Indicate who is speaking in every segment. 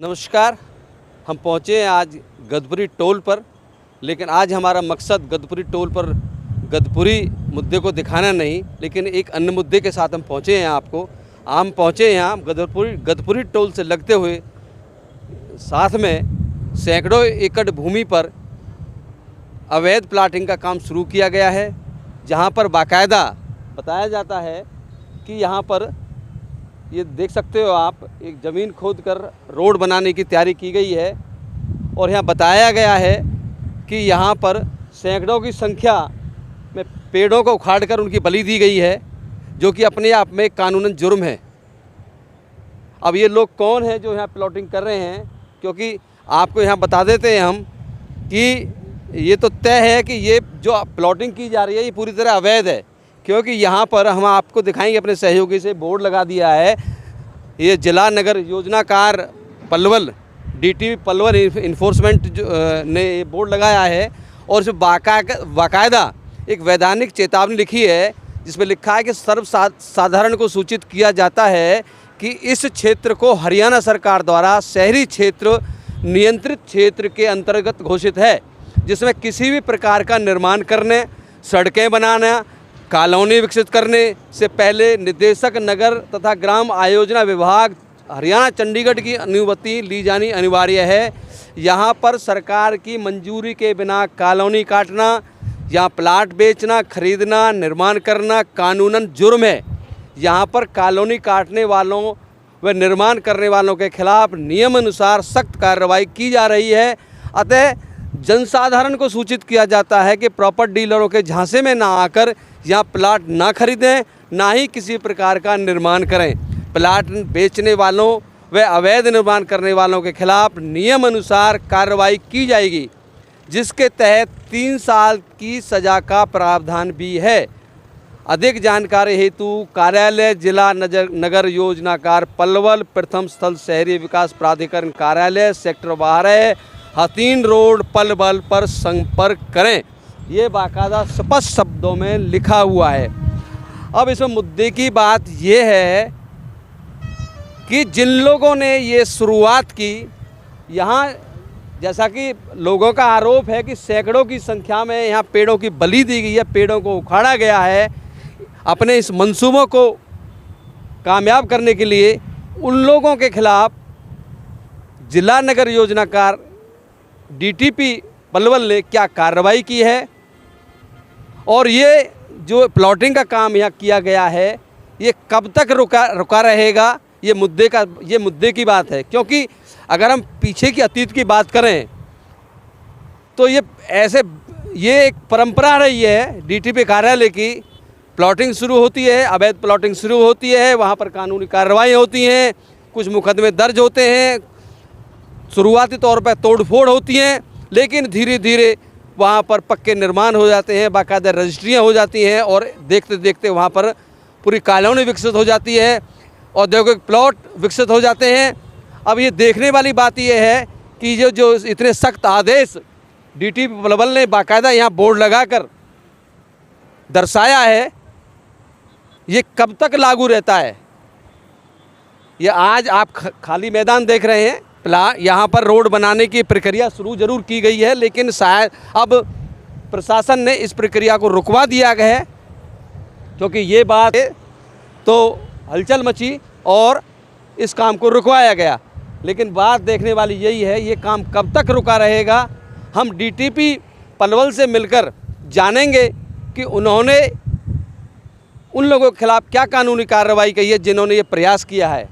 Speaker 1: नमस्कार। हम पहुँचे हैं आज गदपुरी टोल पर, लेकिन आज हमारा मकसद गदपुरी टोल पर गदपुरी मुद्दे को दिखाना नहीं, लेकिन एक अन्य मुद्दे के साथ हम पहुँचे हैं। हम पहुँचे यहाँ गदपुरी टोल से लगते हुए साथ में सैकड़ों एकड़ भूमि पर अवैध प्लाटिंग का काम शुरू किया गया है, जहाँ पर बाकायदा बताया जाता है कि यहाँ पर ये देख सकते हो आप, एक ज़मीन खोदकर रोड बनाने की तैयारी की गई है। और यहाँ बताया गया है कि यहाँ पर सैकड़ों की संख्या में पेड़ों को उखाड़कर उनकी बलि दी गई है, जो कि अपने आप में कानूनन जुर्म है। अब ये लोग कौन हैं जो यहाँ प्लॉटिंग कर रहे हैं, क्योंकि आपको यहाँ बता देते हैं हम कि ये तो तय है कि ये जो प्लॉटिंग की जा रही है ये पूरी तरह अवैध है, क्योंकि यहाँ पर हम आपको दिखाएंगे अपने सहयोगी से बोर्ड लगा दिया है। ये जिला नगर योजनाकार पलवल डीटीपी पलवल इन्फोर्समेंट ने ये बोर्ड लगाया है, और इसमें बाकायदा एक वैधानिक चेतावनी लिखी है, जिसमें लिखा है कि सर्वसाधारण को सूचित किया जाता है कि इस क्षेत्र को हरियाणा सरकार द्वारा शहरी क्षेत्र नियंत्रित क्षेत्र के अंतर्गत घोषित है, जिसमें किसी भी प्रकार का निर्माण करने, सड़कें बनाना, कॉलोनी विकसित करने से पहले निदेशक नगर तथा ग्राम आयोजना विभाग हरियाणा चंडीगढ़ की अनुमति ली जानी अनिवार्य है। यहाँ पर सरकार की मंजूरी के बिना कॉलोनी काटना या प्लाट बेचना, खरीदना, निर्माण करना कानूनन जुर्म है। यहाँ पर कॉलोनी काटने वालों व निर्माण करने वालों के खिलाफ नियम अनुसार सख्त कार्रवाई की जा रही है। अतः जनसाधारण को सूचित किया जाता है कि प्रॉपर्ट डीलरों के झांसे में ना आकर यहाँ प्लाट ना खरीदें, ना ही किसी प्रकार का निर्माण करें। प्लाट बेचने वालों व अवैध निर्माण करने वालों के खिलाफ नियम अनुसार कार्रवाई की जाएगी, जिसके तहत 3 साल की सज़ा का प्रावधान भी है। अधिक जानकारी हेतु कार्यालय जिला नगर योजनाकार पलवल, प्रथम स्थल शहरी विकास प्राधिकरण कार्यालय, सेक्टर 12, हथीन रोड, पलवल पर संपर्क करें। ये बाकायदा स्पष्ट शब्दों में लिखा हुआ है। अब इसमें मुद्दे की बात ये है कि जिन लोगों ने ये शुरुआत की, यहाँ जैसा कि लोगों का आरोप है कि सैकड़ों की संख्या में यहाँ पेड़ों की बलि दी गई है, पेड़ों को उखाड़ा गया है अपने इस मंसूबों को कामयाब करने के लिए। उन लोगों के खिलाफ जिला नगर योजनाकार डीटीपी पलवल ने क्या कार्रवाई की है, और ये जो प्लॉटिंग का काम यहाँ किया गया है ये कब तक रुका रहेगा, ये मुद्दे की बात है। क्योंकि अगर हम पीछे की अतीत की बात करें तो ये एक परंपरा रही है डीटीपी कार्यालय की। प्लॉटिंग शुरू होती है, अवैध प्लॉटिंग शुरू होती है, वहाँ पर कानूनी कार्रवाई होती हैं, कुछ मुकदमे दर्ज होते हैं, शुरुआती तौर पर तोड़फोड़ होती हैं, लेकिन धीरे धीरे वहाँ पर पक्के निर्माण हो जाते हैं, बाकायदा रजिस्ट्रियाँ हो जाती हैं, और देखते देखते वहाँ पर पूरी कॉलोनी विकसित हो जाती है, औद्योगिक प्लॉट विकसित हो जाते हैं। अब ये देखने वाली बात ये है कि जो इतने सख्त आदेश डीटीपी पलवल ने बाकायदा यहाँ बोर्ड लगाकर दर्शाया है, ये कब तक लागू रहता है। ये आज आप खाली मैदान देख रहे हैं, यहाँ पर रोड बनाने की प्रक्रिया शुरू जरूर की गई है, लेकिन शायद अब प्रशासन ने इस प्रक्रिया को रुकवा दिया गया है, क्योंकि ये बात तो हलचल मची और इस काम को रुकवाया गया। लेकिन बात देखने वाली यही है, ये काम कब तक रुका रहेगा। हम डीटीपी पलवल से मिलकर जानेंगे कि उन्होंने उन लोगों के खिलाफ क्या कानूनी कार्रवाई की है जिन्होंने ये प्रयास किया है,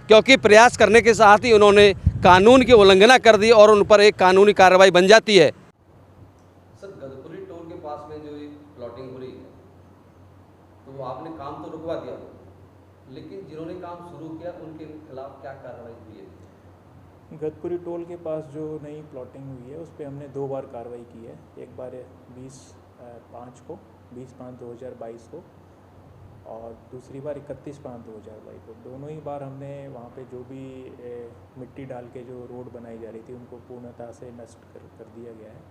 Speaker 1: क्योंकि प्रयास करने के साथ ही उन्होंने कानून की उल्लंघना कर दी और उन पर एक कानूनी कार्रवाई बन जाती है। सर, गदपुरी टोल के पास में जो प्लॉटिंग हो रही है, तो वो आपने काम तो रुकवा दिया, लेकिन जिन्होंने काम शुरू किया उनके खिलाफ क्या कार्रवाई हुई है?
Speaker 2: गदपुरी टोल के पास जो नई प्लॉटिंग हुई है उस पर हमने 2 बार कार्रवाई की है। एक बार 20/5/2022 को, और दूसरी बार 31/5/2022 को। दोनों ही बार हमने वहाँ पे जो भी मिट्टी डाल के जो रोड बनाई जा रही थी उनको पूर्णतः से नष्ट कर दिया गया है।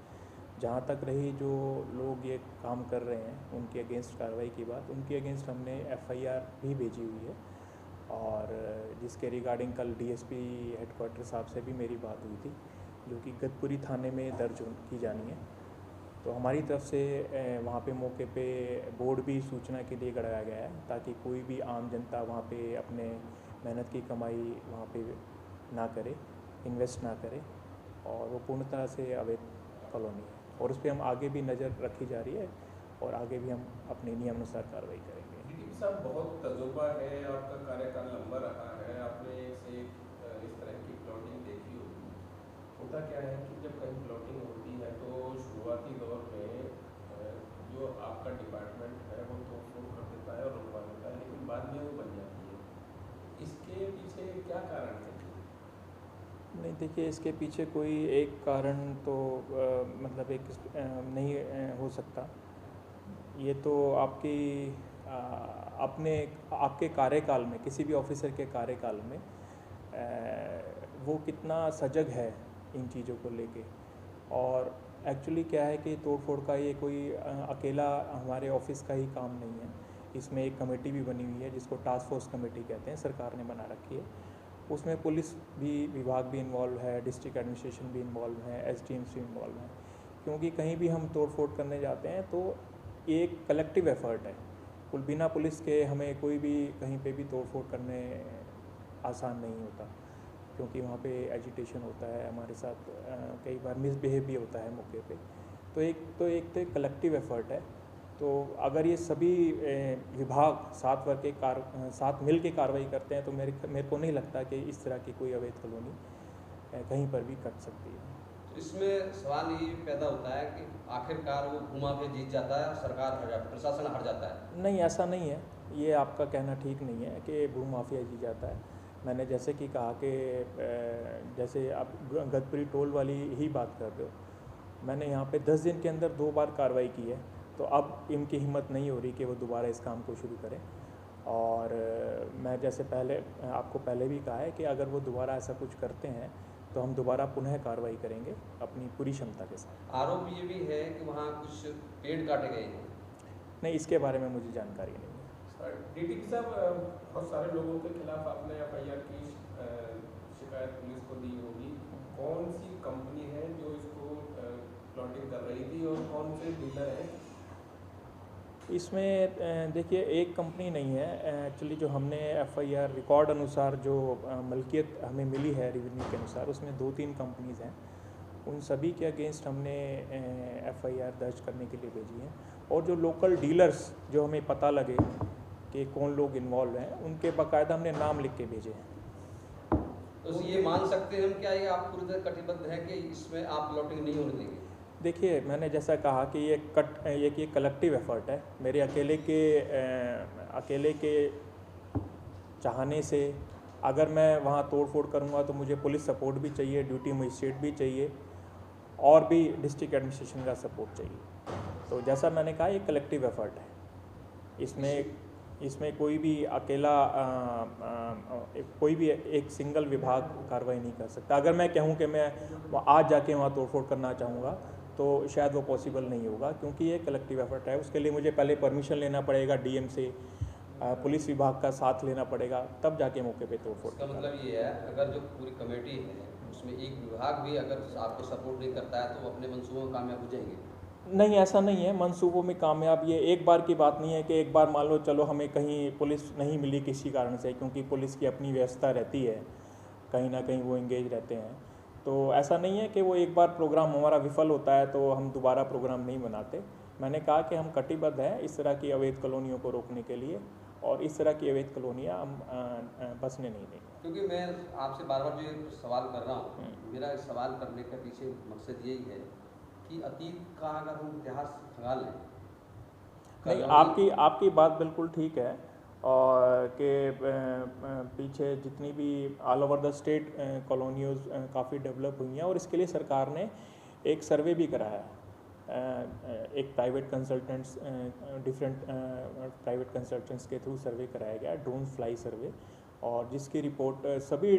Speaker 2: जहाँ तक रही जो लोग ये काम कर रहे हैं उनके अगेंस्ट कार्रवाई की बात, उनके अगेंस्ट हमने FIR भी भेजी हुई है। और जिसके रिगार्डिंग कल डीएसपी हेडक्वार्टर साहब से भी मेरी बात हुई थी, जो कि गदपुरी थाने में दर्ज की जानी है। तो हमारी तरफ से वहाँ पे मौके पे बोर्ड भी सूचना के लिए गड़ाया गया है, ताकि कोई भी आम जनता वहाँ पे अपने मेहनत की कमाई वहाँ पे ना करे, इन्वेस्ट ना करे, और वो पूर्णतः से अवैध कॉलोनी है और उस पर हम आगे भी नज़र रखी जा रही है और आगे भी हम अपने नियमानुसार कार्रवाई करेंगे।
Speaker 3: डीटीपी साहब, बहुत तजुर्बा है, आपका कार्यकाल लंबा रहा है, आपने से इस तरह की प्लॉटिंग देखी होगी। होता क्या है कि जब कहीं प्लॉटिंग होती है तो शुरुआती दौर में जो आपका डिपार्टमेंट है वो तोड़ कर देता है और रुकवा देता है, लेकिन बाद में वो बन जाती है। इसके पीछे क्या कारण है?
Speaker 2: नहीं, देखिए, इसके पीछे कोई एक कारण तो मतलब एक नहीं हो सकता। ये तो आपकी अपने आपके कार्यकाल में, किसी भी ऑफिसर के कार्यकाल में वो कितना सजग है इन चीज़ों को लेके। और एक्चुअली क्या है कि तोड़फोड़ का ये कोई अकेला हमारे ऑफिस का ही काम नहीं है। इसमें एक कमेटी भी बनी हुई है जिसको टास्क फोर्स कमेटी कहते हैं, सरकार ने बना रखी है। उसमें पुलिस भी विभाग भी इन्वॉल्व है, डिस्ट्रिक्ट एडमिनिस्ट्रेशन भी इन्वॉल्व है, एसडीएम्स भी इन्वॉल्व हैं। क्योंकि कहीं भी हम तोड़फोड़ करने जाते हैं तो एक कलेक्टिव एफर्ट है। कुल बिना पुलिस के हमें कोई भी कहीं पे भी तोड़फोड़ करने आसान नहीं होता, क्योंकि वहाँ पे एजिटेशन होता है, हमारे साथ कई बार मिसबिहेव भी होता है मौके पे। तो एक कलेक्टिव एफर्ट है। तो अगर ये सभी विभाग साथ मिल के कार्रवाई करते हैं तो मेरे को नहीं लगता कि इस तरह की कोई अवैध कॉलोनी कहीं पर भी कट सकती है।
Speaker 1: तो इसमें सवाल ये पैदा होता है कि आखिरकार वो घुमा के जीत जाता है, सरकार हार जाती है, प्रशासन हार जाता है।
Speaker 2: नहीं, ऐसा नहीं है। ये आपका कहना ठीक नहीं है कि भूमाफिया जीत जाता है। मैंने जैसे कि कहा कि जैसे आप गदपुरी टोल वाली ही बात कर रहे हो, मैंने यहाँ पे 10 दिन के अंदर 2 बार कार्रवाई की है। तो अब इनकी हिम्मत नहीं हो रही कि वो दोबारा इस काम को शुरू करें। और मैं जैसे आपको पहले भी कहा है कि अगर वो दोबारा ऐसा कुछ करते हैं तो हम दोबारा पुनः कार्रवाई करेंगे अपनी पूरी क्षमता के साथ।
Speaker 1: आरोप ये भी है कि वहाँ कुछ पेड़ काटे गए हैं।
Speaker 2: नहीं, इसके बारे में मुझे जानकारी नहीं है।
Speaker 3: डीटीपी साहब, बहुत सारे लोगों के खिलाफ आपने एफआईआर की शिकायत पुलिस को दी होगी। कौन सी कंपनी है जो इसको प्लॉटिंग कर रही थी और कौन से डीलर हैं?
Speaker 2: इसमें देखिए, एक कंपनी नहीं है एक्चुअली। जो हमने एफआईआर रिकॉर्ड अनुसार जो मलकियत हमें मिली है रेवेन्यू के अनुसार, उसमें 2-3 कंपनीज़ हैं। उन सभी के अगेंस्ट हमने एफआईआर दर्ज करने के लिए भेजी है। और जो लोकल डीलर्स जो हमें पता लगे कि कौन लोग इन्वॉल्व हैं, उनके बाकायदा हमने नाम लिख के भेजे हैं।
Speaker 1: तो ये मान सकते हैं हम क्या ये आप पूरी तरह कटिबद्ध हैं कि इसमें आप प्लॉटिंग नहीं होने देंगे?
Speaker 2: देखिए, मैंने जैसा कहा कि ये कलेक्टिव एफर्ट है। मेरे अकेले के चाहने से अगर मैं वहाँ तोड़-फोड़ करूँगा तो मुझे पुलिस सपोर्ट भी चाहिए, ड्यूटी मजिस्ट्रेट भी चाहिए और भी डिस्ट्रिक्ट एडमिनिस्ट्रेशन का सपोर्ट चाहिए। तो जैसा मैंने कहा, ये कलेक्टिव एफर्ट है। इसमें कोई भी अकेला कोई भी एक सिंगल विभाग कार्रवाई नहीं कर सकता। अगर मैं कहूँ कि मैं आज जाके वहाँ तोड़-फोड़ करना चाहूँगा तो शायद वो पॉसिबल नहीं होगा, क्योंकि ये कलेक्टिव एफर्ट है। उसके लिए मुझे पहले परमिशन लेना पड़ेगा डीएम से, पुलिस विभाग का साथ लेना पड़ेगा, तब जाके मौके पे तोड़-फोड़।
Speaker 1: इसका मतलब ये है, अगर जो पूरी कमेटी है उसमें एक विभाग भी अगर आपको सपोर्ट नहीं करता है तो वो अपने मंसूबों में कामयाब हो जाएंगे?
Speaker 2: नहीं, ऐसा नहीं है। मंसूबों में कामयाब ये एक बार की बात नहीं है कि एक बार मान लो चलो हमें कहीं पुलिस नहीं मिली किसी कारण से, क्योंकि पुलिस की अपनी व्यवस्था रहती है, कहीं ना कहीं वो इंगेज रहते हैं। तो ऐसा नहीं है कि वो एक बार प्रोग्राम हमारा विफल होता है तो हम दोबारा प्रोग्राम नहीं बनाते। मैंने कहा कि हम कटिबद्ध हैं इस तरह की अवैध कॉलोनियों को रोकने के लिए, और इस तरह की अवैध कॉलोनियाँ हम बसने नहीं देंगे।
Speaker 1: क्योंकि मैं आपसे बार बार जो सवाल कर रहा हूँ, मेरा इस सवाल करने का पीछे मकसद यही है कि अतीत का अगर हम इतिहास खंगाल लें।
Speaker 2: नहीं, आपकी बात बिल्कुल ठीक है, और के पीछे जितनी भी all over the state colonies काफ़ी डेवलप हुई हैं, और इसके लिए सरकार ने एक सर्वे भी कराया है। एक private consultants different private consultants के थ्रू सर्वे कराया गया, ड्रोन फ्लाई सर्वे, और जिसकी रिपोर्ट सभी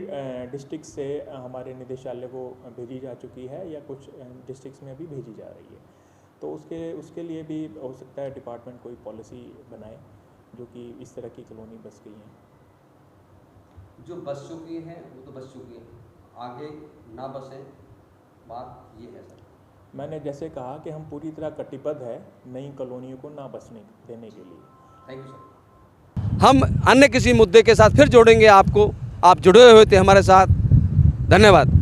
Speaker 2: डिस्ट्रिक्ट से हमारे निदेशालय को भेजी जा चुकी है, या कुछ डिस्ट्रिक्ट्स में अभी भेजी जा रही है। तो उसके लिए भी हो सकता है डिपार्टमेंट कोई पॉलिसी बनाए जो कि इस तरह की कॉलोनी बस गई हैं।
Speaker 1: जो बस चुकी हैं वो तो बस चुकी है, आगे ना बसें, बात ये है सर।
Speaker 2: मैंने जैसे कहा कि हम पूरी तरह कटिबद्ध है नई कॉलोनियों को ना बसने देने के लिए।
Speaker 1: Thank you sir. हम अन्य किसी मुद्दे के साथ फिर जोड़ेंगे आपको। आप जुड़े हुए थे हमारे साथ, धन्यवाद।